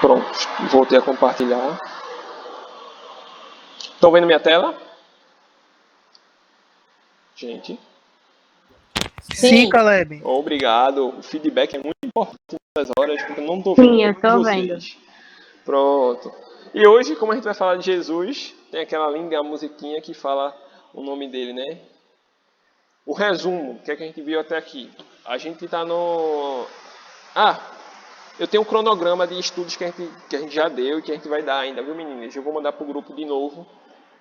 Pronto, voltei a compartilhar. Estão vendo minha tela? Gente. Sim, Caleb. Obrigado. O feedback é muito importante nessas horas, porque eu não estou vendo. Sim, eu tô vocês. vendo. Pronto. E hoje, como a gente vai falar de Jesus, tem aquela linda musiquinha que fala o nome dele, né? O resumo, o que é que a gente viu até aqui? A gente está no... eu tenho um cronograma de estudos que a gente já deu e que a gente vai dar ainda, viu, meninas? Eu vou mandar para o grupo de novo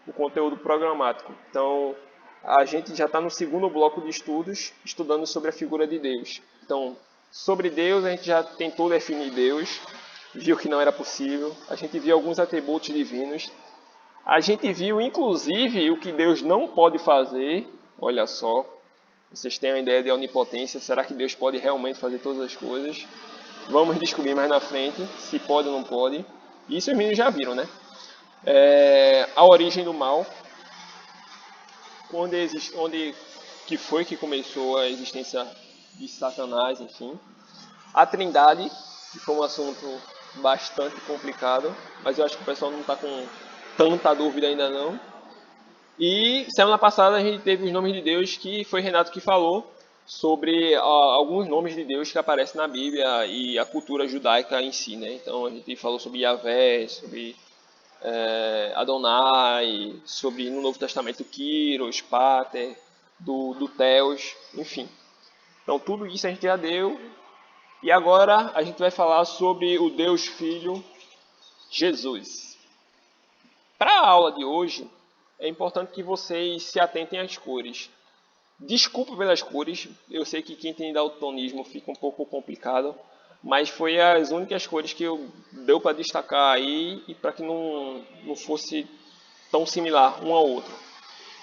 o conteúdo programático. Então, a gente já está no segundo bloco de estudos, estudando sobre a figura de Deus. Então, sobre Deus, a gente já tentou definir Deus, viu que não era possível. A gente viu alguns atributos divinos. A gente viu, inclusive, o que Deus não pode fazer. Olha só, vocês têm uma ideia de onipotência. Será que Deus pode realmente fazer todas as coisas? Vamos descobrir mais na frente se pode ou não pode. Isso os meninos já viram, né? A origem do mal, onde que foi que começou a existência de Satanás, enfim. A Trindade, que foi um assunto bastante complicado, mas eu acho que o pessoal não está com tanta dúvida ainda não. E semana passada a gente teve os nomes de Deus, que foi Renato que falou sobre alguns nomes de Deus que aparecem na Bíblia e a cultura judaica em si, né? Então a gente falou sobre Yahvé, sobre Adonai, sobre no Novo Testamento Kyros, Pater, do Theos, enfim. Então tudo isso a gente já deu. E agora a gente vai falar sobre o Deus Filho, Jesus. Para a aula de hoje, é importante que vocês se atentem às cores. Desculpa pelas cores, eu sei que quem tem daltonismo fica um pouco complicado, mas foi as únicas cores que deu para destacar aí e para que não fosse tão similar um ao outro.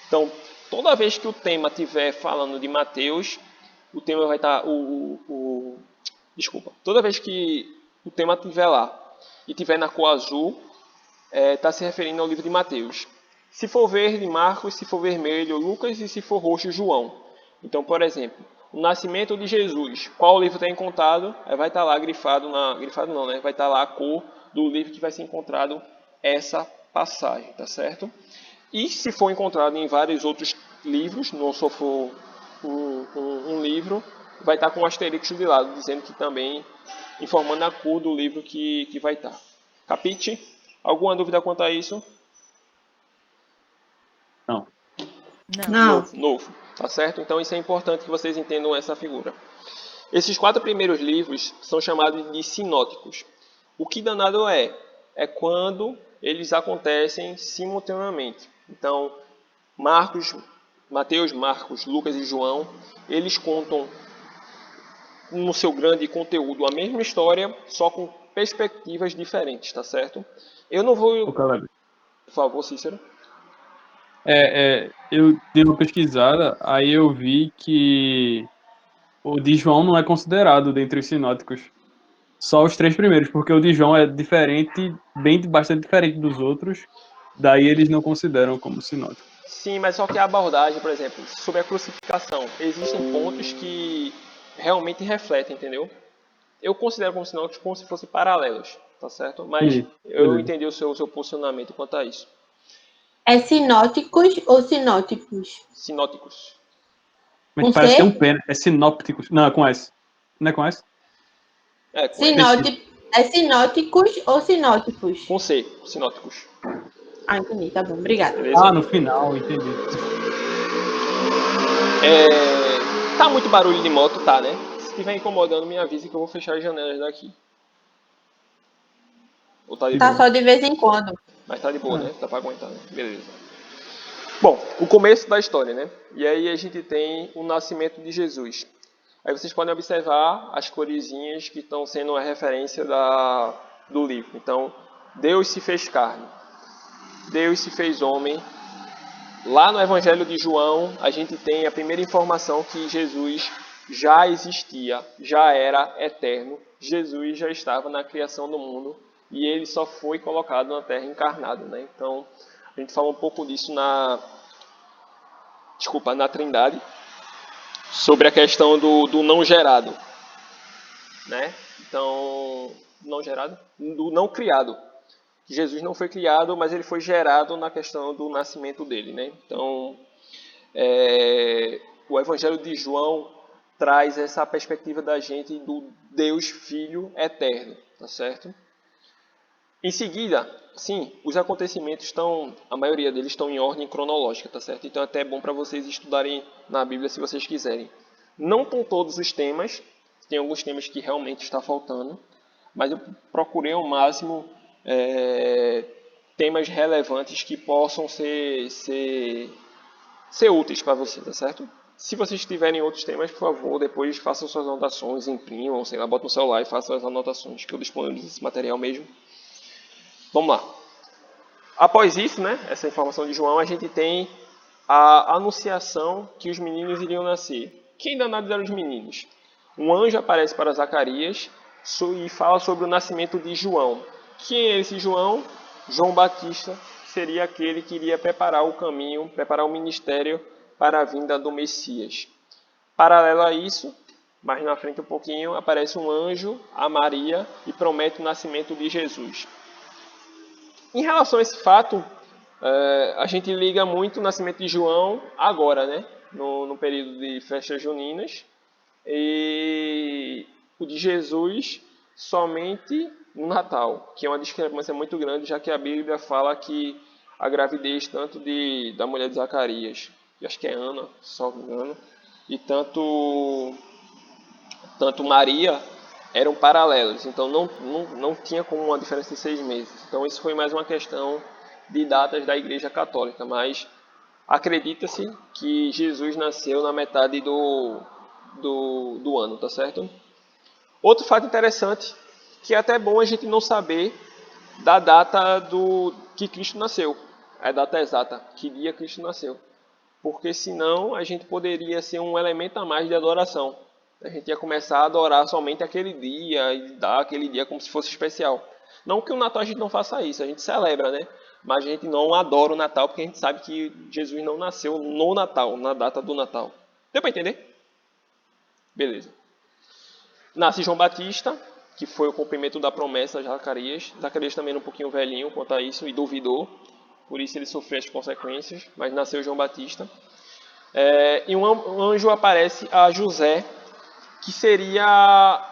Então, toda vez que o tema estiver falando de Mateus, o tema vai estar... Toda vez que o tema estiver lá e estiver na cor azul, está se referindo ao livro de Mateus. Se for verde, Marcos, se for vermelho, Lucas e se for roxo, João. Então, por exemplo, o nascimento de Jesus, qual livro está encontrado, vai estar lá grifado, vai estar lá a cor do livro que vai ser encontrado essa passagem, tá certo? E se for encontrado em vários outros livros, não só for um livro, vai estar com um asterisco de lado, dizendo que também, informando a cor do livro que vai estar. Capite? Alguma dúvida quanto a isso? Não. Novo, tá certo? Então isso é importante que vocês entendam essa figura. Esses 4 primeiros livros são chamados de sinóticos. O que danado é? É quando eles acontecem simultaneamente. Então, Mateus, Marcos, Lucas e João, eles contam no seu grande conteúdo a mesma história, só com perspectivas diferentes, tá certo? Eu não vou... Ô, Caleb. Por favor, Cícero. Eu dei uma pesquisada, aí eu vi que o de João não é considerado dentre os sinóticos. Só os 3 primeiros, porque o de João é diferente, bastante diferente dos outros, daí eles não consideram como sinótico. Sim, mas só que a abordagem, por exemplo, sobre a crucificação, existem pontos que realmente refletem, entendeu? Eu considero como sinóticos como se fossem paralelos, tá certo? Mas Sim, eu beleza. entendi o seu posicionamento quanto a isso. É sinóticos ou sinóticos? Sinóticos. Mas Com parece C? que é um P, né? É sinópticos. Não, é com S. Não é com S? Com S. É sinóticos ou sinóticos? Com C, sinóticos. Ah, entendi. Tá bom, obrigada. Beleza? No final, entendi. Tá muito barulho de moto, tá, né? Se estiver incomodando, me avise que eu vou fechar as janelas daqui. Ou tá de Tá boa? só de vez em quando. Mas tá de boa, né? Dá pra aguentar, né? Beleza. Bom, o começo da história, né? E aí a gente tem o nascimento de Jesus. Aí vocês podem observar as coresinhas que estão sendo a referência do livro. Então, Deus se fez carne. Deus se fez homem. Lá no Evangelho de João, a gente tem a primeira informação que Jesus já existia, já era eterno. Jesus já estava na criação do mundo e ele só foi colocado na Terra encarnado, né? Então, a gente fala um pouco disso na Trindade, sobre a questão do não gerado, né? Então, não gerado, do não criado. Jesus não foi criado, mas ele foi gerado na questão do nascimento dele, né? Então, o Evangelho de João traz essa perspectiva da gente do Deus Filho eterno, tá certo? Em seguida, sim, os acontecimentos estão, a maioria deles estão em ordem cronológica, tá certo? Então é até bom para vocês estudarem na Bíblia se vocês quiserem. Não com todos os temas, tem alguns temas que realmente está faltando, mas eu procurei ao máximo temas relevantes que possam ser úteis para você, tá certo? Se vocês tiverem outros temas, por favor, depois façam suas anotações, imprimam, sei lá, botem no celular e façam as anotações, que eu disponibilizo esse material mesmo. Vamos lá. Após isso, né, essa informação de João, a gente tem a anunciação que os meninos iriam nascer. Quem danados eram os meninos? Um anjo aparece para Zacarias e fala sobre o nascimento de João. Quem é esse João? João Batista, que seria aquele que iria preparar o caminho, preparar o ministério para a vinda do Messias. Paralelo a isso, mais na frente um pouquinho, aparece um anjo a Maria e promete o nascimento de Jesus. Em relação a esse fato, a gente liga muito o nascimento de João agora, né? No período de festas juninas, e o de Jesus somente no Natal, que é uma discrepância muito grande, já que a Bíblia fala que a gravidez tanto da mulher de Zacarias, que acho que é Ana, se não me engano, e tanto Maria eram paralelos, então não tinha como uma diferença de 6 meses. Então isso foi mais uma questão de datas da Igreja Católica, mas acredita-se que Jesus nasceu na metade do ano, tá certo? Outro fato interessante, que é até bom a gente não saber da data que Cristo nasceu, a data exata, que dia Cristo nasceu, porque senão a gente poderia ser um elemento a mais de adoração. A gente ia começar a adorar somente aquele dia e dar aquele dia como se fosse especial. Não que o Natal a gente não faça isso, a gente celebra, né? Mas a gente não adora o Natal porque a gente sabe que Jesus não nasceu no Natal, na data do Natal. Deu para entender? Beleza. Nasce João Batista, que foi o cumprimento da promessa de Zacarias. Zacarias também era um pouquinho velhinho quanto a isso e duvidou, por isso ele sofreu as consequências, mas nasceu João Batista. E um anjo aparece a José, que seria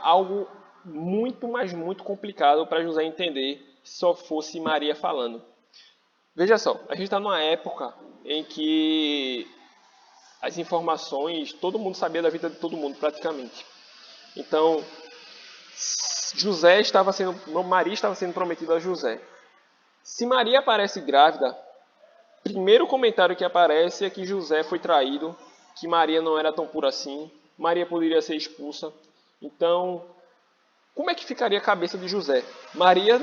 algo muito, mas muito complicado para José entender se só fosse Maria falando. Veja só, a gente está numa época em que as informações, todo mundo sabia da vida de todo mundo praticamente. Então, Maria estava sendo prometida a José. Se Maria aparece grávida, primeiro comentário que aparece é que José foi traído, que Maria não era tão pura assim, Maria poderia ser expulsa. Então, como é que ficaria a cabeça de José? Maria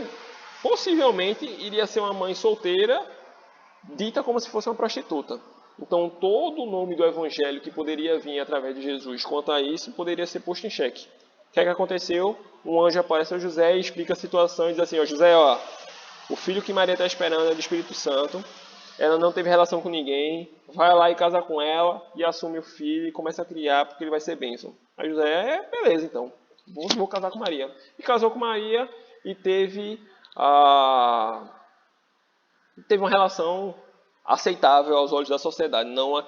possivelmente iria ser uma mãe solteira, dita como se fosse uma prostituta. Então, todo o nome do evangelho que poderia vir através de Jesus quanto a isso poderia ser posto em xeque. O que é que aconteceu? Um anjo aparece a José e explica a situação e diz assim: José, o filho que Maria está esperando é do Espírito Santo, ela não teve relação com ninguém, vai lá e casa com ela e assume o filho e começa a criar porque ele vai ser bênção. Aí José, beleza então, vou casar com Maria. E casou com Maria e teve uma relação aceitável aos olhos da sociedade, não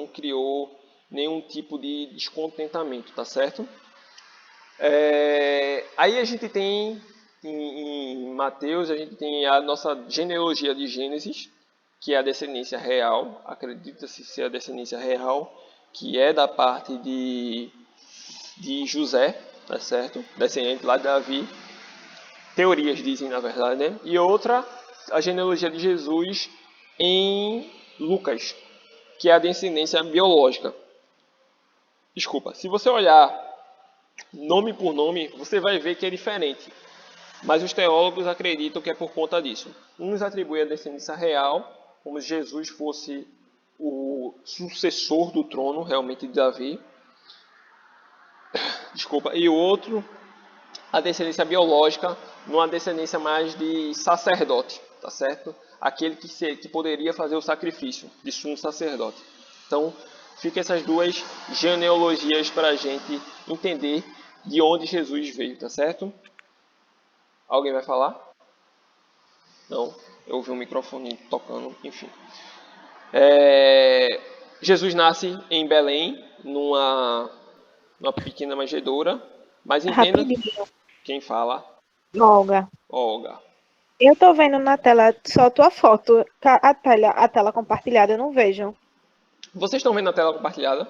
criou nenhum tipo de descontentamento, tá certo? Aí a gente tem, em Mateus, a gente tem a nossa genealogia de Gênesis, que é a descendência real, acredita-se ser a descendência real, que é da parte de José, tá certo? Descendente lá de Davi. Teorias dizem, na verdade, né? E outra, a genealogia de Jesus em Lucas, que é a descendência biológica. Desculpa, se você olhar nome por nome, você vai ver que é diferente. Mas os teólogos acreditam que é por conta disso. Uns atribuem a descendência real, como se Jesus fosse o sucessor do trono, realmente, de Davi. Desculpa. E o outro, a descendência biológica, numa descendência mais de sacerdote, tá certo? Aquele que poderia fazer o sacrifício, de sumo sacerdote. Então, fica essas duas genealogias para a gente entender de onde Jesus veio, tá certo? Alguém vai falar? Não, eu ouvi um microfone tocando, enfim. Jesus nasce em Belém, numa pequena manjedoura, mas entenda Rapidinho, quem fala, Olga. Olga. Eu tô vendo na tela só tua foto. A tela compartilhada, eu não vejo. Vocês estão vendo a tela compartilhada?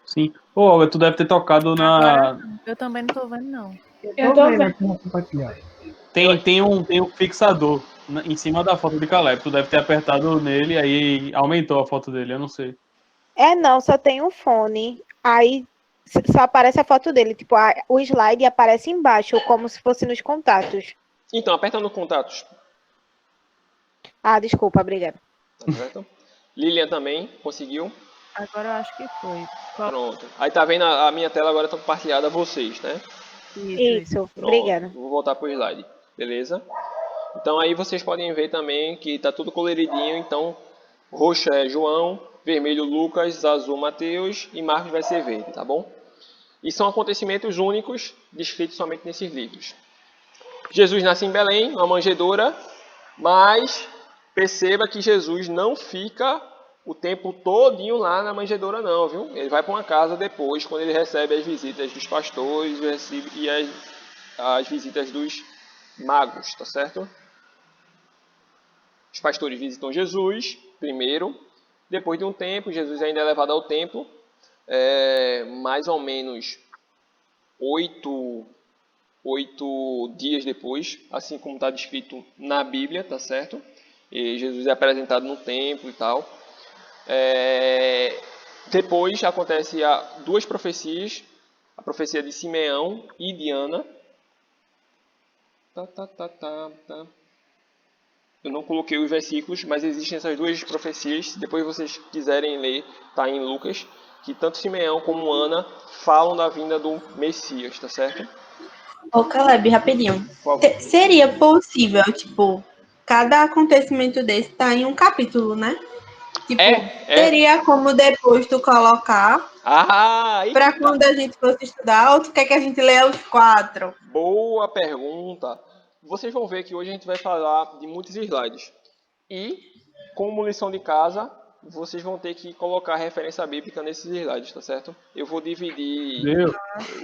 Sim. Ô, Olga, tu deve ter tocado Agora na. não. Eu também não tô vendo, não. Eu tô vendo. a tela compartilhada. Tem um fixador em cima da foto de Caleb. Tu deve ter apertado nele, aí aumentou a foto dele, eu não sei. Não, só tem um fone. Aí só aparece a foto dele. Tipo, o slide aparece embaixo, como se fosse nos contatos. Então, aperta no contatos, Ah, desculpa, obrigada. tá certo? Lilian também conseguiu. Agora eu acho que foi. Pronto. Aí tá vendo a minha tela agora tá compartilhada a vocês, né? Isso, Pronto. obrigada. Vou voltar pro slide, beleza? Então aí vocês podem ver também que tá tudo coloridinho. Então, roxo é João, vermelho Lucas, azul Mateus e Marcos vai ser verde, tá bom? E são acontecimentos únicos descritos somente nesses livros. Jesus nasce em Belém, uma manjedoura, mas perceba que Jesus não fica o tempo todinho lá na manjedoura não, viu? Ele vai para uma casa depois, quando ele recebe as visitas dos pastores e as visitas dos magos, tá certo? Os pastores visitam Jesus primeiro, depois de um tempo, Jesus ainda é levado ao templo, mais ou menos 8 dias depois, assim como está descrito na Bíblia, tá certo? E Jesus é apresentado no templo e tal. Depois acontece duas profecias, a profecia de Simeão e de Ana. Eu não coloquei os versículos, mas existem essas duas profecias. Se depois vocês quiserem ler, tá em Lucas, que tanto Simeão como Ana falam da vinda do Messias, tá certo? Ô, Caleb, rapidinho. Por favor. Seria possível, tipo, cada acontecimento desse tá em um capítulo, né? Tipo, teria como depois tu colocar pra quando a gente fosse estudar, ou tu quer que a gente leia os 4? Boa pergunta. Vocês vão ver que hoje a gente vai falar de muitos slides. E, como lição de casa, vocês vão ter que colocar referência bíblica nesses slides, tá certo? Eu vou dividir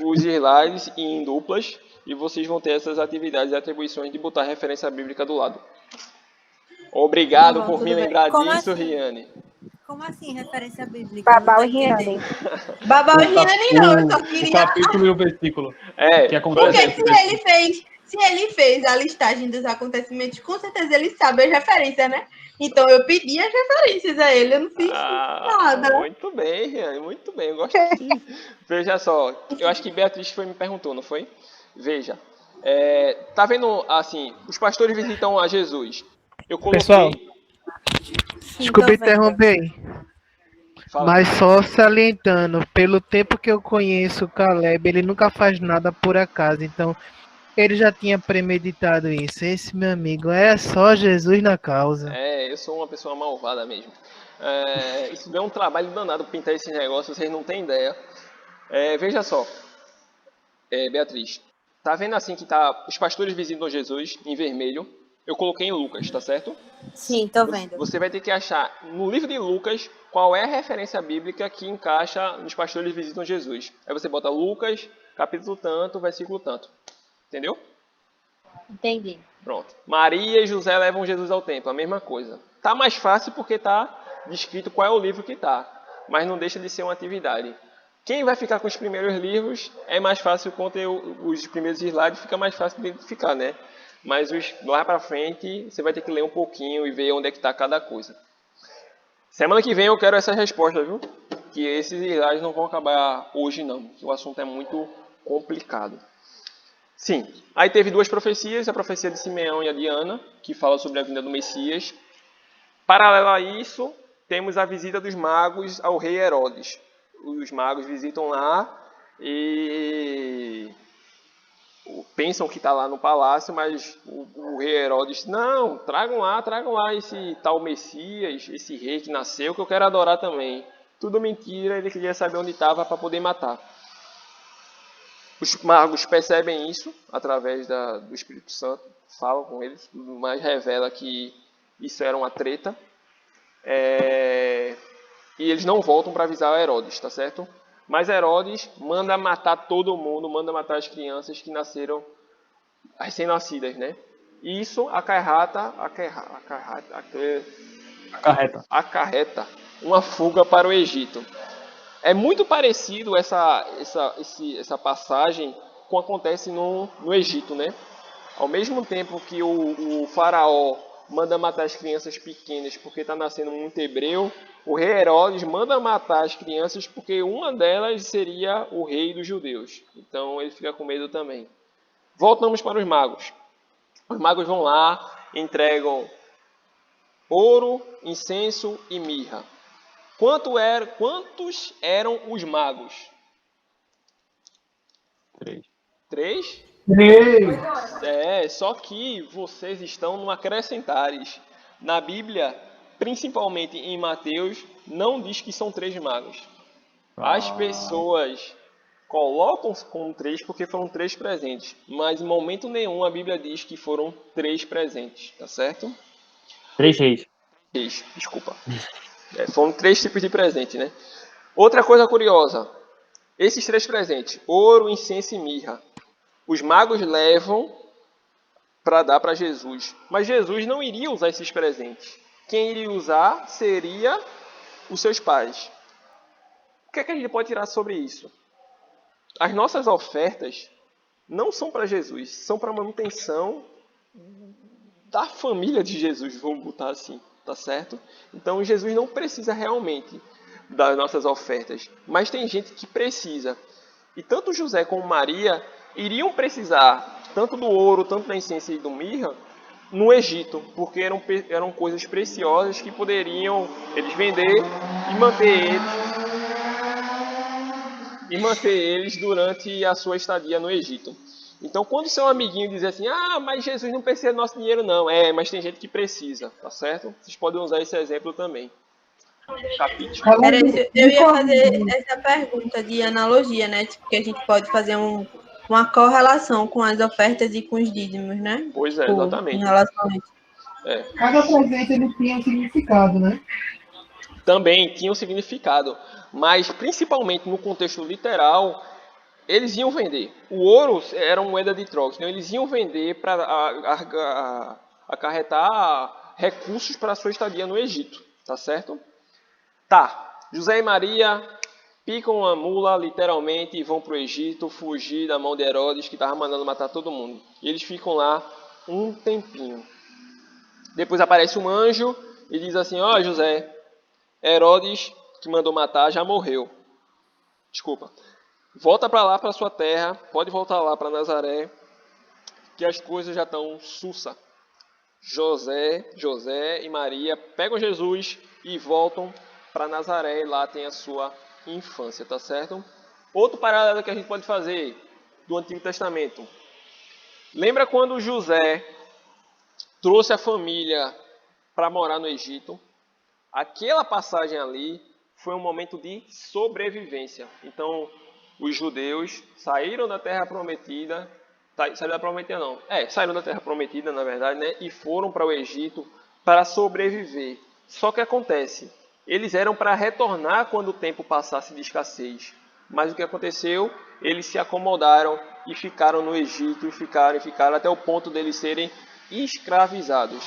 os slides em duplas e vocês vão ter essas atividades e atribuições de botar referência bíblica do lado. Obrigado por me lembrar disso, Riane. Como assim, referência bíblica? Babau e Riane. Babau e Riane não, eu só O queria... capítulo e o versículo. Que acontece. Porque se ele fez a listagem dos acontecimentos, com certeza ele sabe as referências, né? Então eu pedi as referências a ele, eu não fiz nada. Muito bem, Riane, muito bem. Eu gosto de... Veja só, eu acho que Beatriz me perguntou, não foi? Veja, tá vendo, assim, os pastores visitam a Jesus. Eu coloquei... Pessoal, desculpa interromper. Mas só salientando, pelo tempo que eu conheço o Caleb, ele nunca faz nada por acaso. Então, ele já tinha premeditado isso. Esse meu amigo é só Jesus na causa. Eu sou uma pessoa malvada mesmo. Isso deu um trabalho danado pintar esses negócios, vocês não têm ideia. Veja só, Beatriz, tá vendo assim que tá os pastores visitam Jesus em vermelho? Eu coloquei em Lucas, tá certo? Sim, tô vendo. Você vai ter que achar no livro de Lucas qual é a referência bíblica que encaixa nos pastores visitam Jesus. Aí você bota Lucas, capítulo tanto, versículo tanto. Entendeu? Entendi. Pronto. Maria e José levam Jesus ao templo, a mesma coisa. Tá mais fácil porque tá descrito qual é o livro que tá, mas não deixa de ser uma atividade. Quem vai ficar com os primeiros livros é mais fácil conter os primeiros slides, fica mais fácil de identificar, né? Mas lá pra frente você vai ter que ler um pouquinho e ver onde é que tá cada coisa. Semana que vem eu quero essa resposta, viu? Que esses slides não vão acabar hoje não, o assunto é muito complicado. Sim, aí teve duas profecias, a profecia de Simeão e a de Ana, que fala sobre a vinda do Messias. Paralelo a isso, temos a visita dos magos ao rei Herodes. Os magos visitam lá e pensam que está lá no palácio, mas o rei Herodes, não, tragam lá esse tal Messias, esse rei que nasceu, que eu quero adorar também. Tudo mentira, ele queria saber onde estava para poder matar. Os magos percebem isso através do Espírito Santo, falam com eles, tudo mais revela que isso era uma treta. E eles não voltam para avisar Herodes, tá certo? Mas Herodes manda matar todo mundo, manda matar as crianças que nasceram recém-nascidas, né? E isso acarreta uma fuga para o Egito. É muito parecido essa passagem com o que acontece no Egito, né? Ao mesmo tempo que o faraó manda matar as crianças pequenas porque está nascendo muito hebreu, o rei Herodes manda matar as crianças porque uma delas seria o rei dos judeus. Então ele fica com medo também. Voltamos para os magos. Os magos vão lá, entregam ouro, incenso e mirra. Quantos eram os magos? 3. 3? 3. Só que vocês estão no acrescentares. Na Bíblia, principalmente em Mateus, não diz que são 3 magos. As pessoas colocam como 3 porque foram 3 presentes. Mas em momento nenhum a Bíblia diz que foram 3 presentes, tá certo? 3 reis. Desculpa. Foram 3 tipos de presente, né? Outra coisa curiosa. Esses 3 presentes, ouro, incenso e mirra, os magos levam para dar para Jesus. Mas Jesus não iria usar esses presentes. Quem iria usar seria os seus pais. O que é que a gente pode tirar sobre isso? As nossas ofertas não são para Jesus, são para a manutenção da família de Jesus, vamos botar assim, tá certo? Então Jesus não precisa realmente das nossas ofertas, mas tem gente que precisa. E tanto José como Maria iriam precisar tanto do ouro, tanto da incenso e do mirra no Egito, porque eram coisas preciosas que poderiam eles vender e manter eles durante a sua estadia no Egito. Então, quando seu amiguinho diz assim, mas Jesus não precisa do nosso dinheiro, não. Mas tem gente que precisa, tá certo? Vocês podem usar esse exemplo também. Capítulo. Eu ia fazer essa pergunta de analogia, né? Tipo, que a gente pode fazer uma correlação com as ofertas e com os dízimos, né? Pois é, exatamente. Em relação a isso. Cada presente ele tinha um significado, né? Também tinha um significado, mas principalmente no contexto literal, eles iam vender. O ouro era uma moeda de troca, então eles iam vender para acarretar recursos para a sua estadia no Egito, tá certo? José e Maria picam uma mula, literalmente, e vão para o Egito fugir da mão de Herodes, que estava mandando matar todo mundo. E eles ficam lá um tempinho. Depois aparece um anjo e diz assim, José, Herodes, que mandou matar, já morreu. Desculpa. Volta para lá, para sua terra, pode voltar lá para Nazaré, que as coisas já estão sussa. José e Maria pegam Jesus e voltam para Nazaré, e lá tem a sua infância, tá certo? Outro paralelo que a gente pode fazer do Antigo Testamento. Lembra quando José trouxe a família para morar no Egito? Aquela passagem ali foi um momento de sobrevivência. Então, os judeus saíram da Terra Prometida, saíram da Terra Prometida, na verdade, né? E foram para o Egito para sobreviver. Só que acontece, eles eram para retornar quando o tempo passasse de escassez. Mas o que aconteceu? Eles se acomodaram e ficaram no Egito, e ficaram até o ponto deles serem escravizados.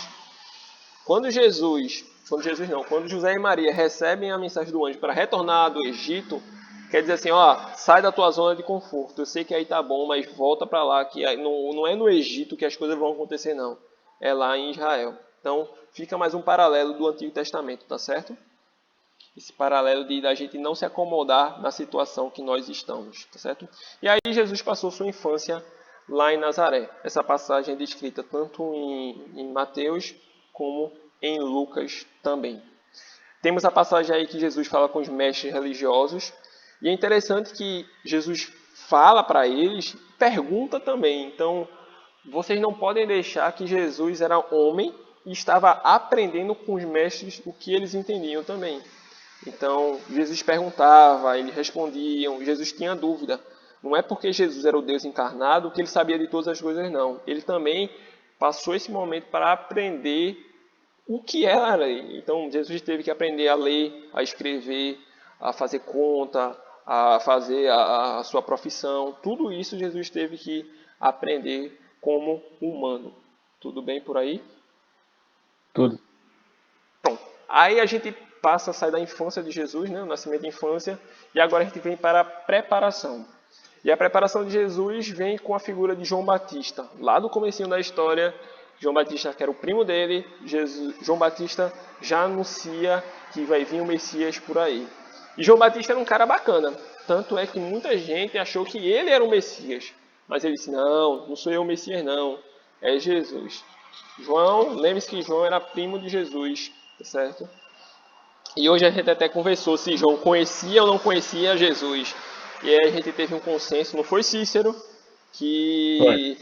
Quando José e Maria recebem a mensagem do anjo para retornar do Egito, quer dizer assim, sai da tua zona de conforto. Eu sei que aí tá bom, mas volta para lá, que não é no Egito que as coisas vão acontecer, não. É lá em Israel. Então, fica mais um paralelo do Antigo Testamento, tá certo? Esse paralelo da gente não se acomodar na situação que nós estamos, tá certo? E aí Jesus passou sua infância lá em Nazaré. Essa passagem é descrita tanto em Mateus como em Lucas também. Temos a passagem aí que Jesus fala com os mestres religiosos. E é interessante que Jesus fala para eles, pergunta também. Então, vocês não podem deixar que Jesus era homem e estava aprendendo com os mestres o que eles entendiam também. Então, Jesus perguntava, eles respondiam, Jesus tinha dúvida. Não é porque Jesus era o Deus encarnado que ele sabia de todas as coisas, não. Ele também passou esse momento para aprender o que era a lei. Então, Jesus teve que aprender a ler, a escrever, a fazer conta, a fazer a sua profissão. Tudo isso Jesus teve que aprender como humano. Tudo bem por aí? Tudo. Pronto. Aí a gente passa a sair da infância de Jesus, né? O nascimento da infância, e agora a gente vem para a preparação. E a preparação de Jesus vem com a figura de João Batista. Lá do comecinho da história, João Batista, que era o primo dele, João Batista já anuncia que vai vir o Messias por aí. E João Batista era um cara bacana. Tanto é que muita gente achou que ele era o Messias. Mas ele disse, não sou eu o Messias não, é Jesus. João, lembre-se que João era primo de Jesus, tá certo? E hoje a gente até conversou se João conhecia ou não conhecia Jesus. E aí a gente teve um consenso, não foi Cícero, que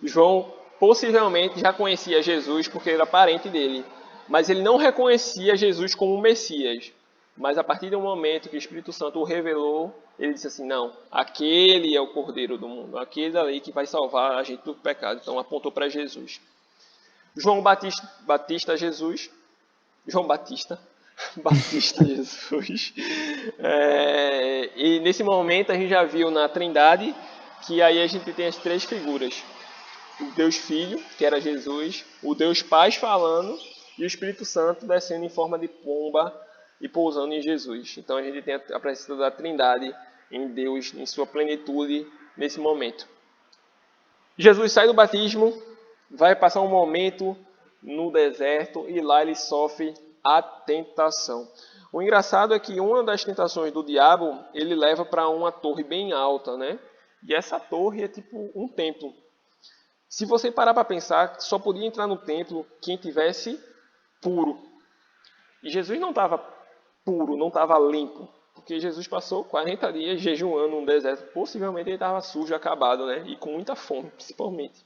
João possivelmente já conhecia Jesus porque ele era parente dele. Mas ele não reconhecia Jesus como Messias. Mas a partir do momento que o Espírito Santo o revelou, ele disse assim, não, aquele é o Cordeiro do mundo, aquele ali que vai salvar a gente do pecado. Então apontou para Jesus. João Batista Jesus. E nesse momento a gente já viu na Trindade que aí a gente tem as três figuras. O Deus Filho, que era Jesus, o Deus Pai falando e o Espírito Santo descendo em forma de pomba e pousando em Jesus. Então a gente tem a presença da Trindade em Deus, em sua plenitude nesse momento. Jesus sai do batismo, vai passar um momento no deserto e lá ele sofre a tentação. O engraçado é que uma das tentações do diabo, ele leva para uma torre bem alta, né? E essa torre é tipo um templo. Se você parar para pensar, só podia entrar no templo quem tivesse puro. E Jesus não estava puro, não estava limpo. Porque Jesus passou 40 dias jejuando no deserto. Possivelmente ele estava sujo, acabado, né? E com muita fome, principalmente.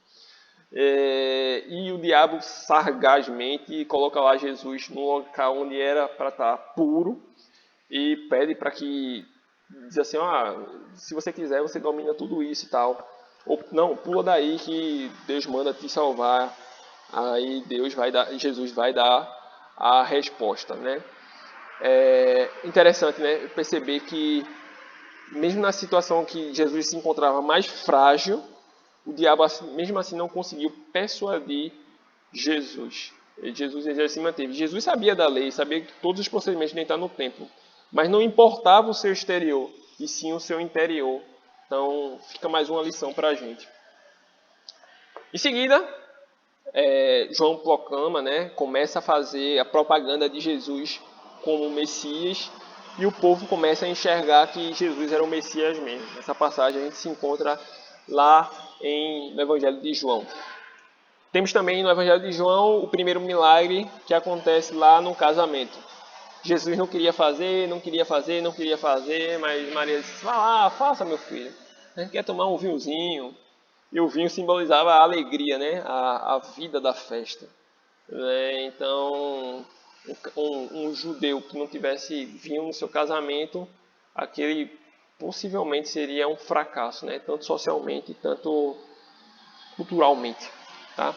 E o diabo sagazmente coloca lá Jesus no local onde era para estar puro e pede para que, diz assim, se você quiser, você domina tudo isso e tal. Ou não, pula daí que Deus manda te salvar. Aí Jesus vai dar a resposta, né? É interessante, né, perceber que mesmo na situação que Jesus se encontrava mais frágil, o diabo mesmo assim não conseguiu persuadir Jesus. Jesus ele se manteve. Jesus sabia da lei, sabia que todos os procedimentos de entrar no templo, mas não importava o seu exterior, e sim o seu interior. Então fica mais uma lição para a gente. Em seguida, João proclama, né, começa a fazer a propaganda de Jesus como Messias, e o povo começa a enxergar que Jesus era o Messias mesmo. Essa passagem a gente se encontra lá no Evangelho de João. Temos também no Evangelho de João o primeiro milagre que acontece lá no casamento. Jesus não queria fazer, mas Maria disse, vá lá, faça, meu filho. A gente quer tomar um vinhozinho. E o vinho simbolizava a alegria, né? A vida da festa. Então, um judeu que não tivesse vinho no seu casamento, aquele possivelmente seria um fracasso, né? Tanto socialmente, tanto culturalmente, tá?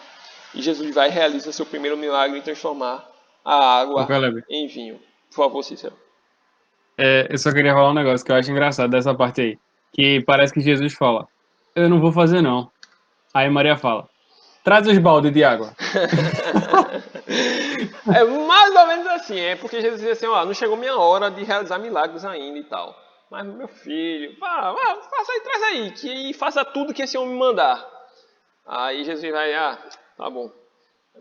E Jesus vai e realiza seu primeiro milagre em transformar a água em vinho. Por favor, Cícero. Eu só queria falar um negócio que eu acho engraçado dessa parte aí. Que parece que Jesus fala, eu não vou fazer não. Aí Maria fala, traz os baldes de água. É mais ou menos assim, porque Jesus diz assim, não chegou minha hora de realizar milagres ainda e tal. Mas meu filho, faça aí, traz aí, que faça tudo que esse homem mandar. Aí Jesus vai, tá bom,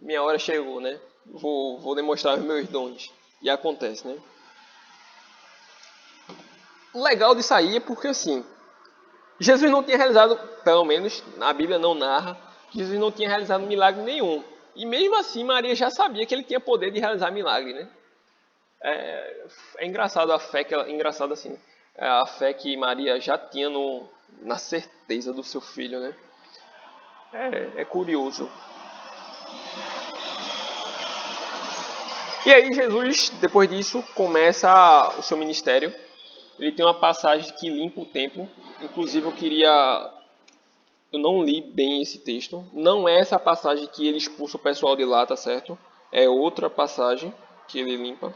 minha hora chegou, né? Vou demonstrar os meus dons. E acontece, né? O legal disso aí é porque assim, Jesus não tinha realizado, pelo menos a Bíblia não narra, Jesus não tinha realizado milagre nenhum. E mesmo assim Maria já sabia que ele tinha poder de realizar milagre, né? É engraçado a fé a fé que Maria já tinha na certeza do seu filho, né? É curioso. E aí Jesus, depois disso, começa o seu ministério. ele tem uma passagem que limpa o templo. Inclusive eu não li bem esse texto. Não é essa passagem que ele expulsa o pessoal de lá, tá certo? É outra passagem que ele limpa.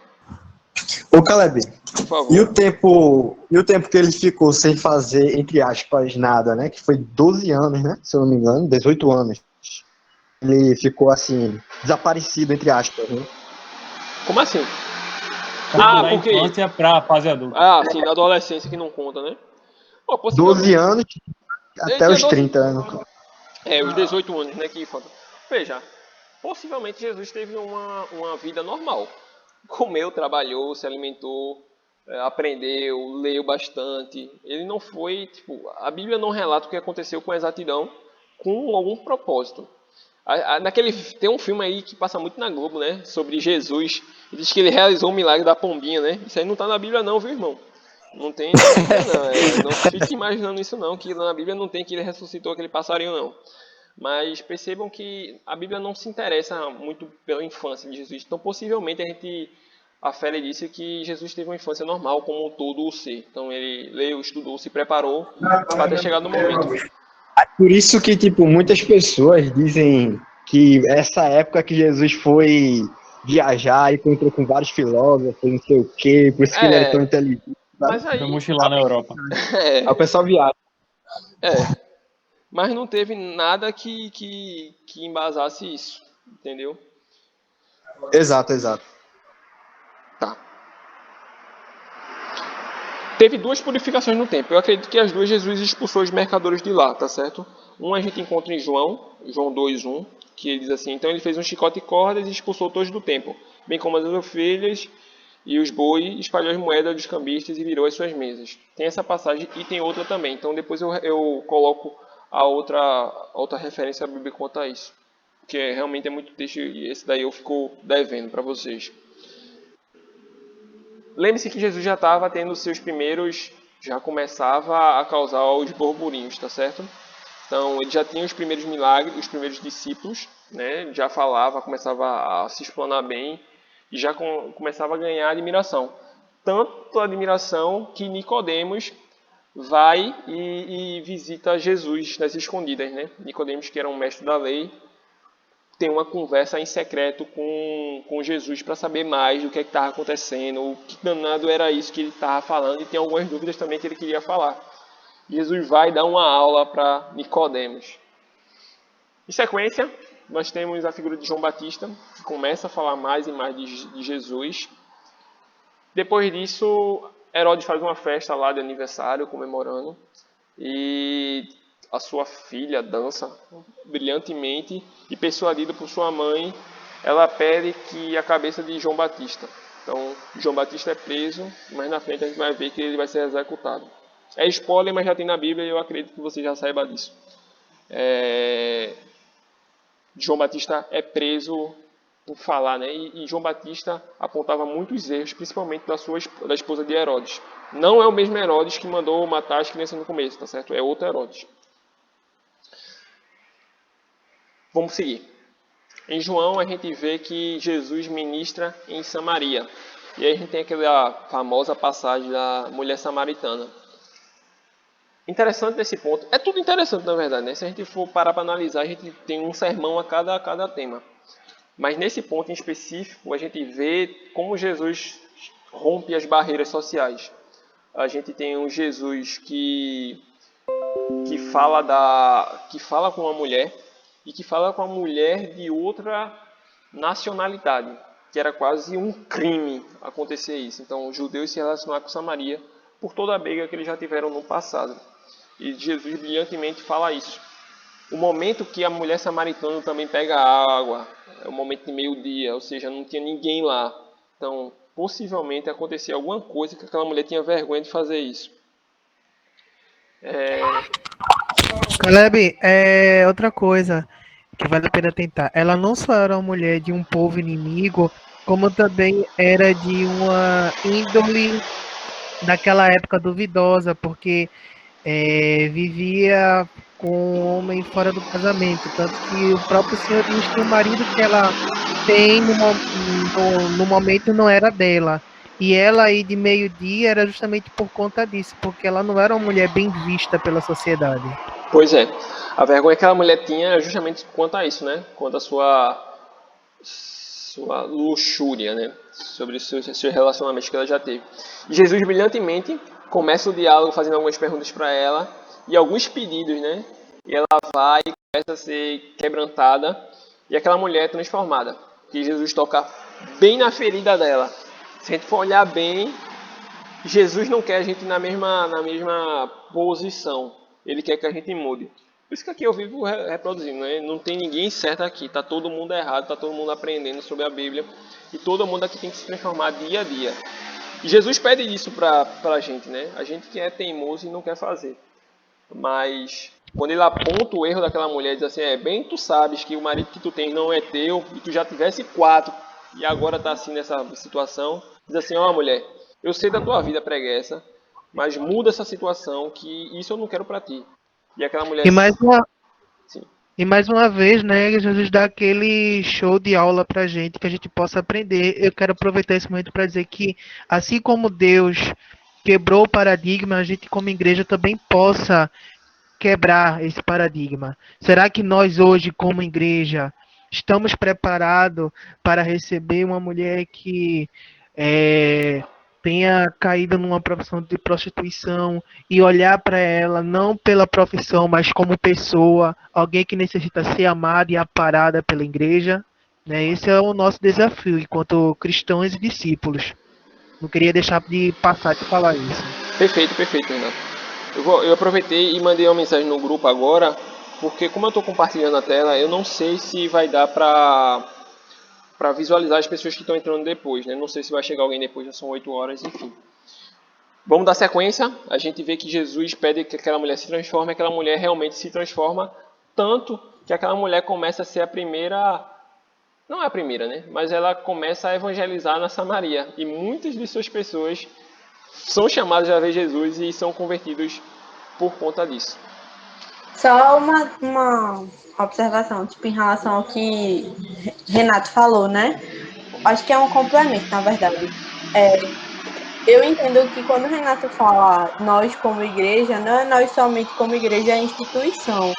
Ô Caleb, por favor. E o tempo que ele ficou sem fazer, entre aspas, nada, né? Que foi 12 anos, né? Se eu não me engano, 18 anos. Ele ficou assim, desaparecido, entre aspas, né? Como assim? Da porque... infância pra fase adulta. Sim, na adolescência que não conta, né? 12 anos até os 30 anos. Os 18 anos, né? Que falta. Veja, possivelmente Jesus teve uma vida normal. Comeu, trabalhou, se alimentou, aprendeu, leu bastante. Ele não foi, a Bíblia não relata o que aconteceu com exatidão, com algum propósito. Tem um filme aí que passa muito na Globo, né? Sobre Jesus. E diz que ele realizou o milagre da pombinha, né? Isso aí não tá na Bíblia não, viu, irmão? Não tem na Bíblia não. Não fique imaginando isso não, que na Bíblia não tem que ele ressuscitou aquele passarinho não. Mas percebam que a Bíblia não se interessa muito pela infância de Jesus. Então, possivelmente, a Félia disse que Jesus teve uma infância normal, como todo o ser. Então, ele leu, estudou, se preparou para ter chegado no momento. Por isso que, muitas pessoas dizem que essa época que Jesus foi viajar e encontrou com vários filósofos, não sei o quê, por isso que ele era tão inteligente. Mas aí... Foi mochilar na Europa. Aí o pessoal viaja. Mas não teve nada que embasasse isso, entendeu? Exato. Tá. Teve 2 purificações no templo. Eu acredito que as 2 Jesus expulsou os mercadores de lá, tá certo? Uma a gente encontra em João 2:1, que ele diz assim: então ele fez um chicote de cordas e expulsou todos do templo, bem como as ovelhas e os bois, espalhou as moedas dos cambistas e virou as suas mesas. Tem essa passagem e tem outra também. Então depois eu coloco a outra referência bíblica quanto a isso. Porque realmente é muito texto e esse daí eu fico devendo para vocês. Lembre-se que Jesus já estava tendo seus primeiros... Já começava a causar os burburinhos, tá certo? Então, ele já tinha os primeiros milagres, os primeiros discípulos, né? Já falava, começava a se explanar bem e já começava a ganhar admiração. Tanto admiração que Nicodemos vai e visita Jesus nas escondidas, né? Nicodemos, que era um mestre da lei, tem uma conversa em secreto com Jesus para saber mais do que estava acontecendo, o que danado era isso que ele estava falando, e tem algumas dúvidas também que ele queria falar. Jesus vai dar uma aula para Nicodemos. Em sequência, nós temos a figura de João Batista, que começa a falar mais e mais de Jesus. Depois disso, Herodes faz uma festa lá de aniversário, comemorando, e a sua filha dança brilhantemente, e persuadida por sua mãe, ela pede que a cabeça de João Batista. Então, João Batista é preso, mas na frente a gente vai ver que ele vai ser executado. É spoiler, mas já tem na Bíblia e eu acredito que você já saiba disso. João Batista é preso por falar, né? E João Batista apontava muitos erros, principalmente da esposa de Herodes. Não é o mesmo Herodes que mandou matar as crianças no começo, tá certo? É outro Herodes. Vamos seguir. Em João a gente vê que Jesus ministra em Samaria. E aí a gente tem aquela famosa passagem da mulher samaritana. Interessante nesse ponto. É tudo interessante, na verdade, né? Se a gente for parar para analisar, a gente tem um sermão a cada tema. Mas nesse ponto em específico, a gente vê como Jesus rompe as barreiras sociais. A gente tem um Jesus que fala com uma mulher e que fala com uma mulher de outra nacionalidade, que era quase um crime acontecer isso. Então, os judeus se relacionaram com Samaria por toda a briga que eles já tiveram no passado. E Jesus brilhantemente fala isso. O momento que a mulher samaritana também pega água, é o momento de meio-dia, ou seja, não tinha ninguém lá. Então, possivelmente acontecia alguma coisa que aquela mulher tinha vergonha de fazer isso. Caleb, outra coisa que vale a pena tentar. Ela não só era uma mulher de um povo inimigo, como também era de uma índole daquela época duvidosa, porque vivia com um homem fora do casamento, tanto que o próprio Senhor diz que o marido que ela tem no momento não era dela. E ela aí de meio-dia era justamente por conta disso, porque ela não era uma mulher bem vista pela sociedade. Pois é. A vergonha que aquela mulher tinha é justamente quanto a isso, né? Quanto a sua luxúria, né? Sobre os seus relacionamentos que ela já teve. E Jesus brilhantemente começa o diálogo fazendo algumas perguntas para ela e alguns pedidos, né? E ela vai e começa a ser quebrantada e aquela mulher é transformada. Que Jesus toca bem na ferida dela. Se a gente for olhar bem, Jesus não quer a gente na mesma posição. Ele quer que a gente mude. Por isso que aqui eu vivo reproduzindo, né? Não tem ninguém certo aqui. Tá todo mundo errado, tá todo mundo aprendendo sobre a Bíblia. E todo mundo aqui tem que se transformar dia a dia. E Jesus pede isso pra gente, né? A gente que é teimoso e não quer fazer. Mas quando ele aponta o erro daquela mulher, diz assim, bem tu sabes que o marido que tu tens não é teu, e tu já tivesse 4, e agora tá assim nessa situação. Diz assim, mulher, eu sei da tua vida preguiça, mas muda essa situação, que isso eu não quero pra ti. E aquela mulher... E mais uma vez, né, Jesus dá aquele show de aula pra gente, que a gente possa aprender. Eu quero aproveitar esse momento para dizer que, assim como Deus quebrou o paradigma, a gente como igreja também possa quebrar esse paradigma. Será que nós hoje, como igreja, estamos preparados para receber uma mulher que tenha caído numa profissão de prostituição e olhar para ela não pela profissão, mas como pessoa, alguém que necessita ser amada e aparada pela igreja? Né? Esse é o nosso desafio enquanto cristãos e discípulos. Não queria deixar de passar de falar isso. Perfeito, Renato. Eu aproveitei e mandei uma mensagem no grupo agora, porque como eu estou compartilhando a tela, eu não sei se vai dar para visualizar as pessoas que estão entrando depois, né? Não sei se vai chegar alguém depois, já são 8 horas, enfim. Vamos dar sequência. A gente vê que Jesus pede que aquela mulher se transforme, aquela mulher realmente se transforma, tanto que aquela mulher começa a ser a primeira... Não é a primeira, né? Mas ela começa a evangelizar na Samaria. E muitas de suas pessoas são chamadas a ver Jesus e são convertidos por conta disso. Só uma observação, tipo, em relação ao que Renato falou, né? Acho que é um complemento, na verdade. Eu entendo que quando o Renato fala nós como igreja, não é nós somente como igreja, é instituição.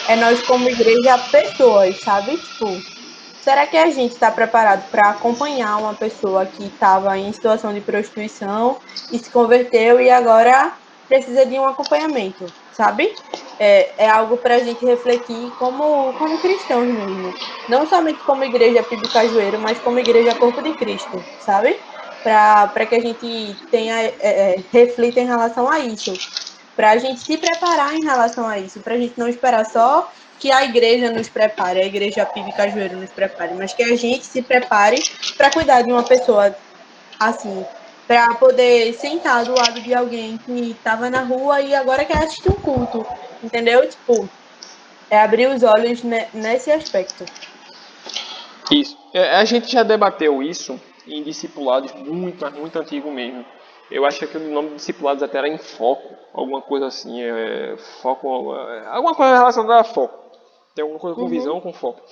É nós como igreja, pessoas, sabe? Tipo, será que a gente está preparado para acompanhar uma pessoa que estava em situação de prostituição e se converteu e agora precisa de um acompanhamento, sabe? É algo para a gente refletir como cristãos mesmo. Não somente como igreja PIB Cajueiro, mas como igreja Corpo de Cristo, sabe? Para que a gente reflita em relação a isso. Para a gente se preparar em relação a isso. Para a gente não esperar só que a igreja nos prepare, a igreja PIB Cajueiro nos prepare, mas que a gente se prepare para cuidar de uma pessoa assim, para poder sentar do lado de alguém que estava na rua e agora quer assistir um culto, entendeu? Tipo, é abrir os olhos nesse aspecto. Isso. A gente já debateu isso em discipulados muito antigo mesmo. Eu acho que o nome de discipulados até era em foco, alguma coisa assim, foco, alguma coisa relacionada a foco. Tem alguma coisa com visão, com foco.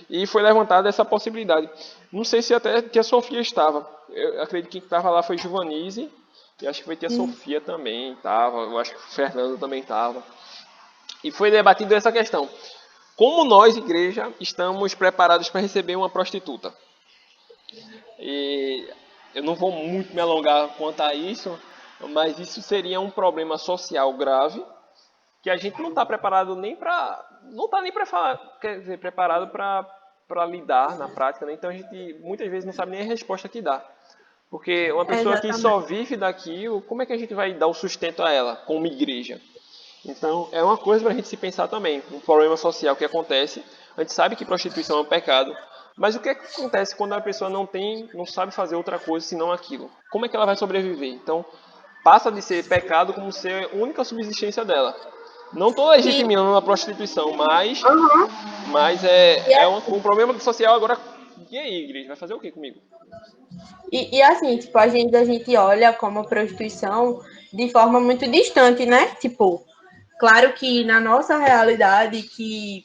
E foi levantada essa possibilidade. Não sei se até que a Sofia estava. Eu acredito que quem estava lá foi Giovanise. E acho que foi a Sofia também estava. Eu acho que o Fernando também estava. E foi debatida essa questão. Como nós, igreja, estamos preparados para receber uma prostituta? E eu não vou muito me alongar quanto a isso, mas isso seria um problema social grave que a gente não está preparado nem para... Não está nem preparado para lidar na prática, né? Então a gente muitas vezes não sabe nem a resposta que dá. Porque uma pessoa que só vive daquilo, como é que a gente vai dar o sustento a ela como igreja? Então é uma coisa para a gente se pensar também. Um problema social que acontece. A gente sabe que prostituição é um pecado. Mas o que acontece quando a pessoa não sabe fazer outra coisa senão aquilo? Como é que ela vai sobreviver? Então passa de ser pecado como ser a única subsistência dela. Não estou legitimando a prostituição, mas um problema social agora. E aí, igreja, vai fazer o que comigo? E assim, tipo, a gente olha como a prostituição de forma muito distante, né? Tipo, claro que na nossa realidade, que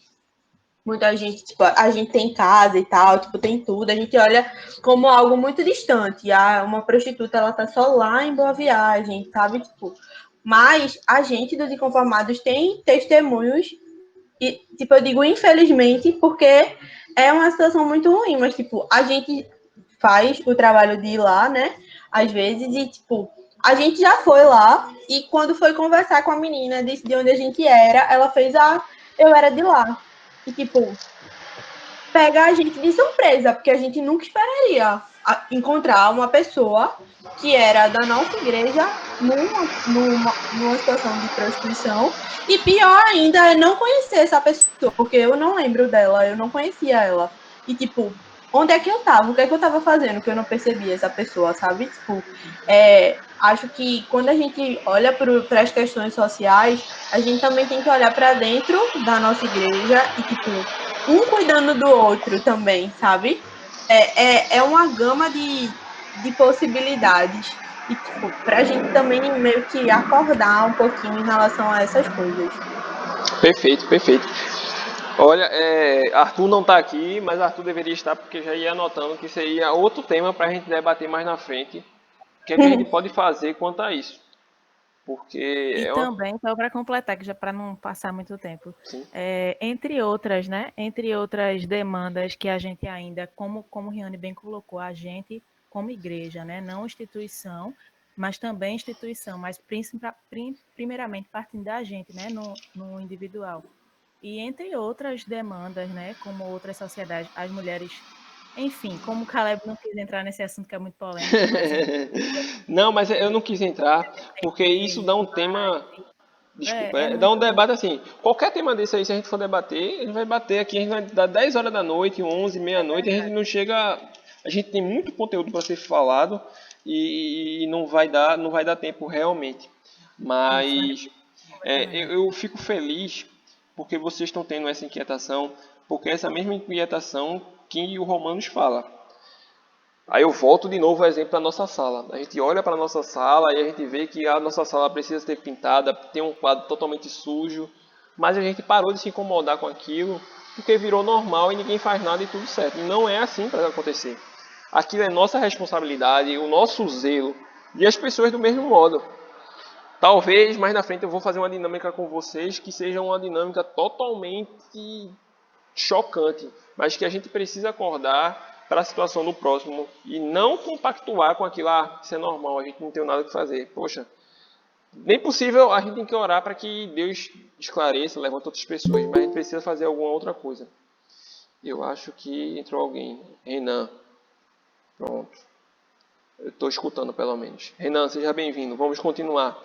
muita gente, tipo, a gente tem casa e tal, tipo, tem tudo, a gente olha como algo muito distante. Uma prostituta, ela tá só lá em Boa Viagem, sabe? Tipo, mas a gente dos Inconformados tem testemunhos, e, tipo, eu digo infelizmente, porque é uma situação muito ruim, mas, tipo, a gente faz o trabalho de ir lá, né? Às vezes, e, tipo, a gente já foi lá, e quando foi conversar com a menina, disse de onde a gente era, ela fez eu era de lá. E, tipo, pega a gente de surpresa, porque a gente nunca esperaria encontrar uma pessoa que era da nossa igreja numa situação de prostituição. E pior ainda é não conhecer essa pessoa, porque eu não lembro dela, eu não conhecia ela. E, tipo, onde é que eu tava? O que é que eu tava fazendo que eu não percebia essa pessoa, sabe? Tipo, acho que quando a gente olha para as questões sociais, a gente também tem que olhar para dentro da nossa igreja e, tipo, um cuidando do outro também, sabe? É uma gama de possibilidades. E, tipo, pra gente também meio que acordar um pouquinho em relação a essas coisas. Perfeito, perfeito. Olha, Arthur não está aqui, mas Arthur deveria estar porque já ia anotando que seria outro tema para a gente debater mais na frente. O que é que a gente pode fazer quanto a isso? Porque também, só para completar, que já para não passar muito tempo, entre outras, né? Entre outras demandas que a gente ainda, como o Riane bem colocou, a gente como igreja, né? Não instituição, mas também instituição, mas primeiramente partindo da gente, né? No individual. E entre outras demandas, né? Como outras sociedades, as mulheres, enfim, como o Caleb não quis entrar nesse assunto que é muito polêmico, mas não, mas eu não quis entrar porque isso dá um tema. Desculpa, dá um debate assim. Qualquer tema desse aí, se a gente for debater, a gente vai bater aqui, a gente vai dar 10 horas da noite, 11, meia-noite, e a gente não chega. A gente tem muito conteúdo para ser falado e não vai dar tempo realmente. Mas eu fico feliz porque vocês estão tendo essa inquietação, porque essa mesma inquietação que o Romanos fala. Aí eu volto de novo ao exemplo da nossa sala. A gente olha para a nossa sala e a gente vê que a nossa sala precisa ser pintada, tem um quadro totalmente sujo, mas a gente parou de se incomodar com aquilo porque virou normal e ninguém faz nada e tudo certo. E não é assim para acontecer. Aquilo é nossa responsabilidade, o nosso zelo e as pessoas do mesmo modo. Talvez mais na frente eu vou fazer uma dinâmica com vocês que seja uma dinâmica totalmente chocante, mas que a gente precisa acordar para a situação do próximo e não compactuar com aquilo, isso é normal, a gente não tem nada que fazer. Poxa, nem possível, a gente tem que orar para que Deus esclareça, levante outras pessoas, mas a gente precisa fazer alguma outra coisa. Eu acho que entrou alguém. Renan. Pronto. Eu estou escutando pelo menos. Renan, seja bem-vindo. Vamos continuar.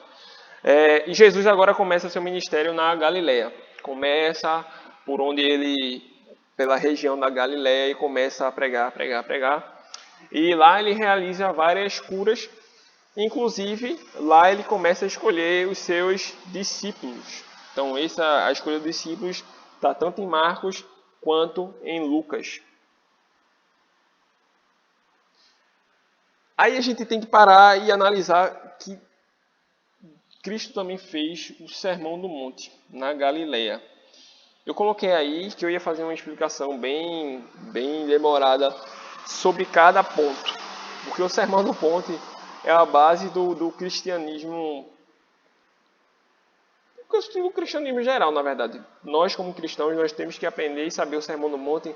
E Jesus agora começa seu ministério na Galileia. Começa por onde ele, pela região da Galileia, e começa a pregar. E lá ele realiza várias curas. Inclusive, lá ele começa a escolher os seus discípulos. Então, a escolha dos discípulos está tanto em Marcos quanto em Lucas. Aí a gente tem que parar e analisar que Cristo também fez o Sermão do Monte, na Galileia. Eu coloquei aí que eu ia fazer uma explicação bem demorada sobre cada ponto. Porque o Sermão do Monte é a base do cristianismo. Do cristianismo em geral, na verdade. Nós, como cristãos, nós temos que aprender e saber o Sermão do Monte,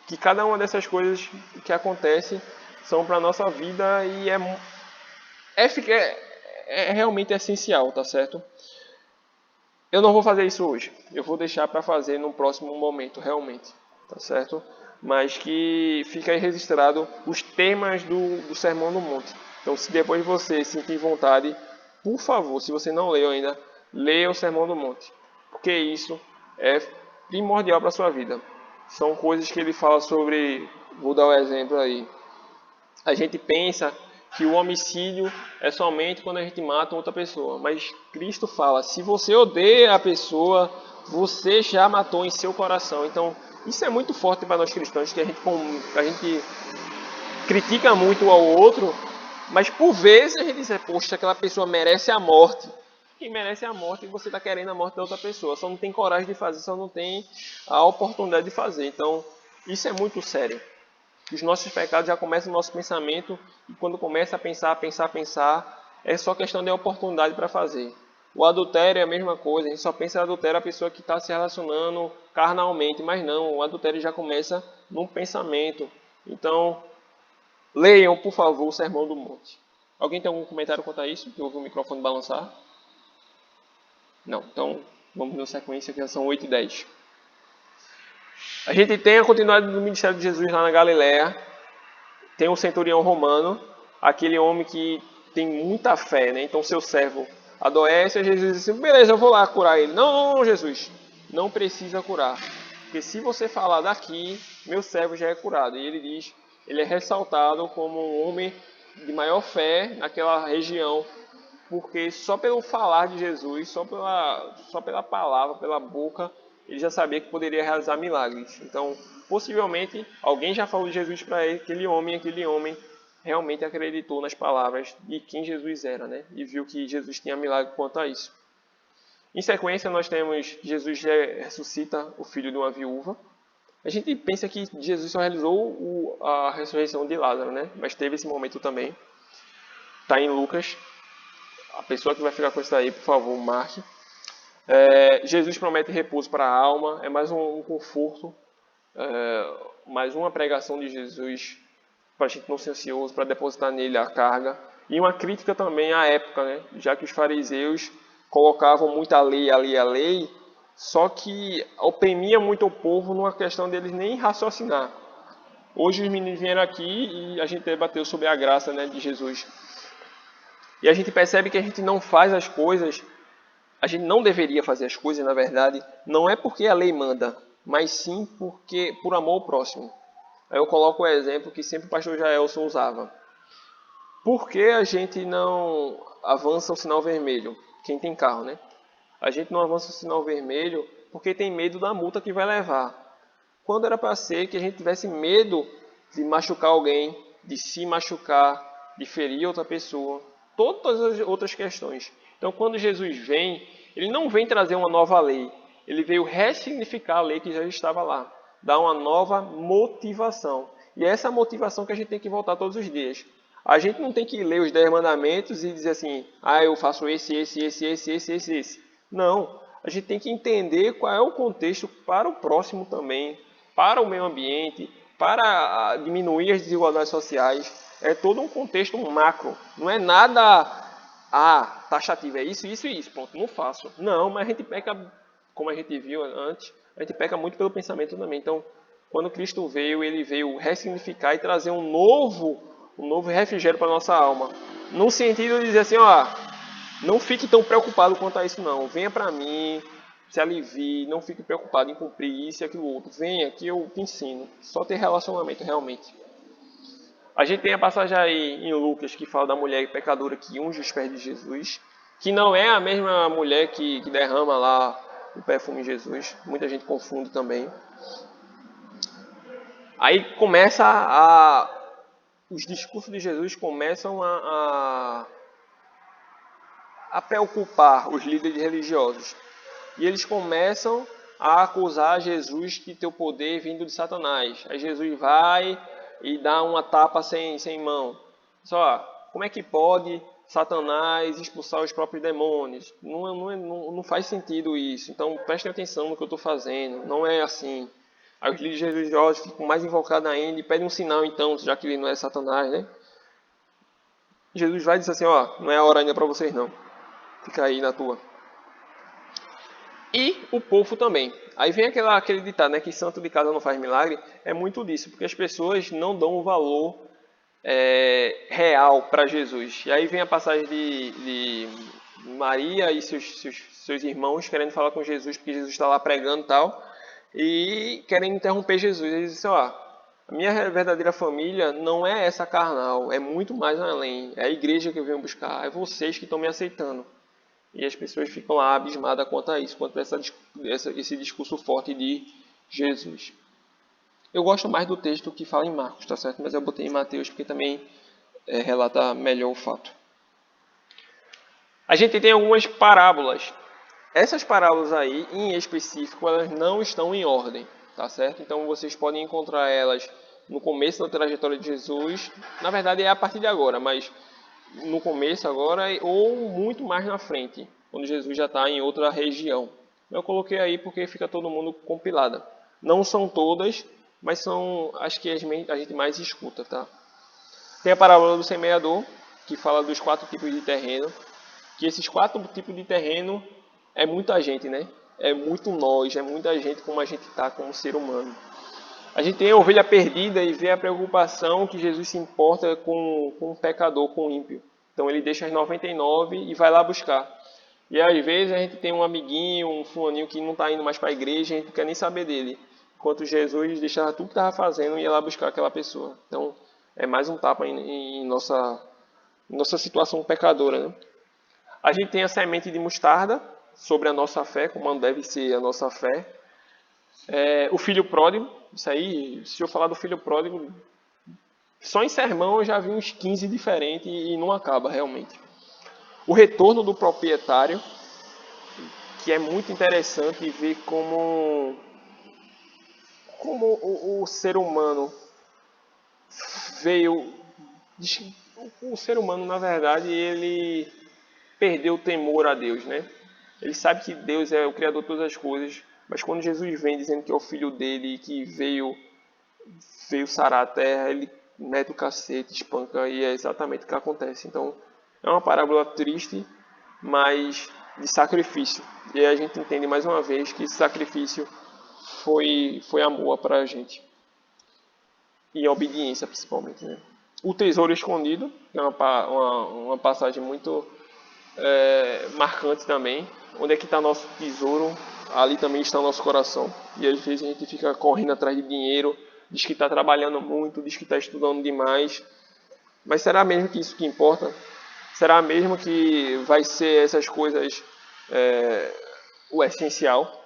que cada uma dessas coisas que acontecem são para a nossa vida e é realmente essencial, tá certo? Eu não vou fazer isso hoje. Eu vou deixar para fazer no próximo momento, realmente, tá certo? Mas que fica aí registrado os temas do Sermão do Monte. Então, se depois você sentir vontade, por favor, se você não leu ainda, leia o Sermão do Monte, porque isso é primordial para a sua vida. São coisas que ele fala sobre, vou dar um exemplo aí. A gente pensa que o homicídio é somente quando a gente mata outra pessoa. Mas Cristo fala, se você odeia a pessoa, você já matou em seu coração. Então, isso é muito forte para nós cristãos, que a gente critica muito ao outro, mas por vezes a gente diz, poxa, aquela pessoa merece a morte. quem merece a morte e você está querendo a morte da outra pessoa. Só não tem coragem de fazer, só não tem a oportunidade de fazer. Então, isso é muito sério. Os nossos pecados já começam no nosso pensamento e quando começa a pensar, é só questão de oportunidade para fazer. O adultério é a mesma coisa. A gente só pensa em adultério a pessoa que está se relacionando carnalmente, mas não. O adultério já começa no pensamento. Então, leiam, por favor, o Sermão do Monte. Alguém tem algum comentário quanto a isso? Que ouve o microfone balançar? Não. Então, vamos na sequência, que já são 8h10. A gente tem a continuidade do ministério de Jesus lá na Galileia. Tem um centurião romano, aquele homem que tem muita fé, né? Então, seu servo adoece, e Jesus diz assim, beleza, eu vou lá curar ele. Não, Jesus, não precisa curar. Porque se você falar daqui, meu servo já é curado. E ele diz, ele é ressaltado como um homem de maior fé naquela região, porque só pelo falar de Jesus, só pela palavra, pela boca, ele já sabia que poderia realizar milagres. Então, possivelmente, alguém já falou de Jesus para ele, aquele homem realmente acreditou nas palavras de quem Jesus era, né? E viu que Jesus tinha milagre quanto a isso. Em sequência, nós temos que Jesus ressuscita o filho de uma viúva. A gente pensa que Jesus só realizou a ressurreição de Lázaro, né? Mas teve esse momento também. Está em Lucas. A pessoa que vai ficar com isso aí, por favor, marque. Jesus promete repouso para a alma. É mais um conforto. Mais uma pregação de Jesus para a gente não ser ansioso, para depositar nele a carga. E uma crítica também à época, né? Já que os fariseus colocavam muito a lei, só que oprimia muito o povo numa questão deles nem raciocinar. Hoje os meninos vieram aqui e a gente debateu sobre a graça, né, de Jesus. E a gente percebe que a gente não faz as coisas, a gente não deveria fazer as coisas, na verdade, não é porque a lei manda, mas sim por amor ao próximo. Aí eu coloco o exemplo que sempre o pastor Jaelson usava. Por que a gente não avança o sinal vermelho? Quem tem carro, né? A gente não avança o sinal vermelho porque tem medo da multa que vai levar. Quando era para ser que a gente tivesse medo de machucar alguém, de se machucar, de ferir outra pessoa, todas as outras questões. Então, quando Jesus vem, ele não vem trazer uma nova lei, ele veio ressignificar a lei que já estava lá, dar uma nova motivação. E é essa motivação que a gente tem que voltar todos os dias. A gente não tem que ler os 10 mandamentos e dizer assim, eu faço esse. Não, a gente tem que entender qual é o contexto para o próximo também, para o meio ambiente, para diminuir as desigualdades sociais. É todo um contexto macro, não é nada taxativo, é isso, pronto, não faço. Não, mas a gente peca, como a gente viu antes, a gente peca muito pelo pensamento também. Então, quando Cristo veio, ele veio ressignificar e trazer um novo refrigério para a nossa alma. No sentido de dizer assim, não fique tão preocupado quanto a isso não. Venha para mim, se alivie, não fique preocupado em cumprir isso e aquilo outro. Venha que eu te ensino. Só ter relacionamento realmente. A gente tem a passagem aí em Lucas que fala da mulher pecadora que unge os pés de Jesus, que não é a mesma mulher que derrama lá o perfume de Jesus. Muita gente confunde também. Aí começa os discursos de Jesus começam a preocupar os líderes religiosos. E eles começam a acusar Jesus de ter o poder vindo de Satanás. Aí Jesus vai e dá uma tapa sem mão. Só, como é que pode Satanás expulsar os próprios demônios? Não faz sentido isso. Então prestem atenção no que eu estou fazendo. Não é assim. Aí os líderes religiosos ficam mais invocados ainda e pedem um sinal então, já que ele não é Satanás, né? Jesus vai e diz assim, não é a hora ainda para vocês não. Fica aí na tua. E o povo também. Aí vem aquele ditado, né, que santo de casa não faz milagre. É muito disso, porque as pessoas não dão o valor real para Jesus. E aí vem a passagem de Maria e seus irmãos querendo falar com Jesus, porque Jesus está lá pregando e tal, e querendo interromper Jesus. Eles dizem, a minha verdadeira família não é essa carnal, é muito mais além. É a igreja que eu venho buscar, é vocês que estão me aceitando. E as pessoas ficam lá abismadas quanto a isso, quanto a esse discurso forte de Jesus. Eu gosto mais do texto que fala em Marcos, tá certo? Mas eu botei em Mateus porque também relata melhor o fato. A gente tem algumas parábolas. Essas parábolas aí, em específico, elas não estão em ordem, tá certo? Então vocês podem encontrar elas no começo da trajetória de Jesus. Na verdade é a partir de agora, mas no começo agora ou muito mais na frente, quando Jesus já está em outra região. Eu coloquei aí porque fica todo mundo compilada. Não são todas, mas são as que a gente mais escuta, tá? Tem a parábola do semeador, que fala dos 4 tipos de terreno. Que esses 4 tipos de terreno é muita gente, né? É muito nós, é muita gente como a gente está como ser humano. A gente tem a ovelha perdida e vê a preocupação que Jesus se importa com o pecador, com o ímpio. Então ele deixa as 99 e vai lá buscar. E às vezes a gente tem um amiguinho, um fulaninho que não está indo mais para a igreja, a gente não quer nem saber dele. Enquanto Jesus deixava tudo que estava fazendo e ia lá buscar aquela pessoa. Então é mais um tapa em nossa situação pecadora, né? A gente tem a semente de mostarda sobre a nossa fé, como deve ser a nossa fé. O filho pródigo, isso aí, se eu falar do filho pródigo, só em sermão eu já vi uns 15 diferentes e não acaba realmente. O retorno do proprietário, que é muito interessante ver como o ser humano veio... O ser humano, na verdade, ele perdeu o temor a Deus, né? Ele sabe que Deus é o Criador de todas as coisas, mas quando Jesus vem dizendo que é o Filho dele e que veio sarar a terra, ele mete o cacete, espanca, e é exatamente o que acontece. Então, é uma parábola triste, mas de sacrifício. E aí a gente entende mais uma vez que esse sacrifício foi amor para a gente. E obediência, principalmente, né? O tesouro escondido, é uma passagem muito marcante também. Onde é que está nosso tesouro? Ali também está o nosso coração. E às vezes a gente fica correndo atrás de dinheiro, diz que está trabalhando muito, diz que está estudando demais. Mas será mesmo que isso que importa? Será mesmo que vai ser essas coisas o essencial?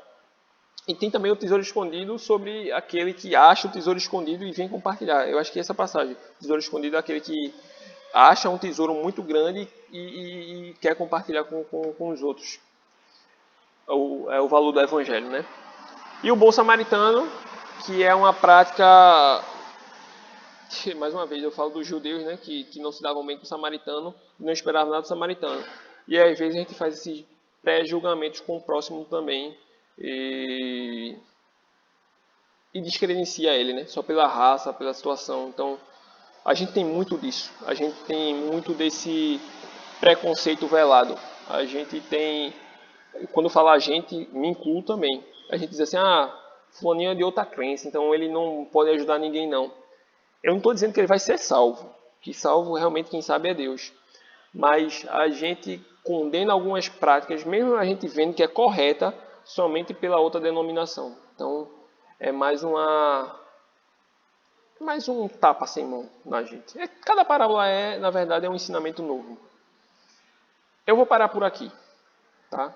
E tem também o tesouro escondido sobre aquele que acha o tesouro escondido e vem compartilhar. Eu acho que essa passagem, o tesouro escondido é aquele que acha um tesouro muito grande e quer compartilhar com os outros. É o valor do evangelho, né? E o bom samaritano, que é uma prática... Mais uma vez, eu falo dos judeus, né? Que não se davam bem com o samaritano e não esperavam nada do samaritano. E às vezes a gente faz esses pré-julgamentos com o próximo também e descredencia ele, né? Só pela raça, pela situação. Então, a gente tem muito disso. A gente tem muito desse preconceito velado. A gente tem... Quando fala a gente, me incluo também. A gente diz assim, fulaninho é de outra crença, então ele não pode ajudar ninguém, não. Eu não estou dizendo que ele vai ser salvo. Que salvo realmente quem sabe é Deus. Mas a gente condena algumas práticas, mesmo a gente vendo que é correta, somente pela outra denominação. Então, é mais um tapa sem mão na gente. Cada parábola na verdade, é um ensinamento novo. Eu vou parar por aqui, tá?